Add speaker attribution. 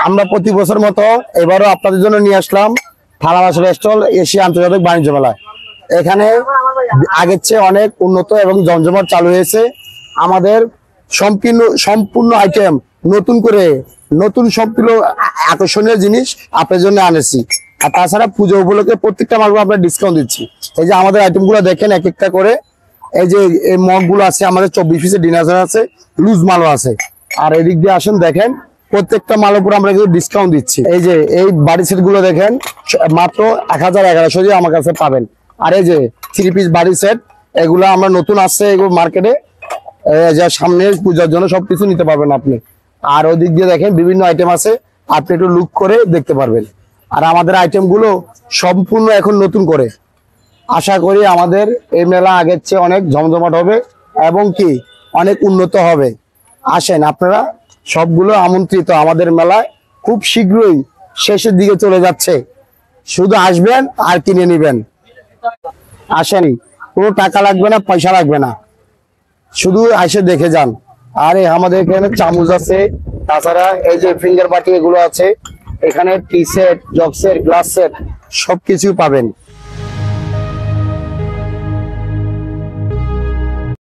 Speaker 1: আমরা প্রতি বছর মতো এবারও আপনাদের জন্য নিয়ে আসলাম থালা বাসন স্টল এশিয়া আন্তর্জাতিক বাণিজ্য মেলায়। এখানে আগের চেয়ে অনেক উন্নত এবং জমজমাট চালু হয়েছে। আমাদের সম্পূর্ণ আইটেম নতুন করে সম্পূর্ণ আকর্ষণীয় জিনিস আপনার জন্য আনেছি। আর তাছাড়া পুজো উপলক্ষে প্রত্যেকটা মালগুলো আমরা ডিসকাউন্ট দিচ্ছি। এই যে আমাদের আইটেম গুলো দেখেন এক একটা করে, এই যে এই মগ গুলো আছে আমাদের 24 পিসের ডিনার আছে, লুজ মালও আছে। আর এদিক দিয়ে আসেন দেখেন প্রত্যেকটা মালের উপর আমরা কিন্তু ডিসকাউন্ট দিচ্ছি। এই যে এই বাড়ি সেট গুলো দেখেন মাত্র 1150 দিয়ে আমার কাছে পাবেন। আর এই যে 3 পিস বাড়ি সেট, এগুলো আমরা নতুন আসছে এগুলো মার্কেটে, যা সামনে পূজার জন্য সবকিছু নিতে পারবেন আপনি। আর ওই দিক দিয়ে দেখেন বিভিন্ন আইটেম আছে, আপনি একটু লুক করে দেখতে পারবেন। আর আমাদের আইটেম গুলো সম্পূর্ণ এখন নতুন করে, আশা করি আমাদের এই মেলা আগের চেয়ে অনেক জমজমাট হবে এবং কি অনেক উন্নত হবে। আসেন আপনারা সবগুলো আমন্ত্রিত আমাদের মেলায়, খুব শীঘ্রই শেষের দিকে চলে যাচ্ছে, শুধু আসবেন আর কিনে নিবেন। আসেনি, কোনো টাকা লাগবে না, পয়সা লাগবে না, শুধু এসে দেখে যান। আর আমাদের এখানে চামচ আছে, তাছাড়া এই যে ফিঙ্গার বাটি এগুলো আছে, এখানে tea set, jug set, glass set সবকিছু পাবেন।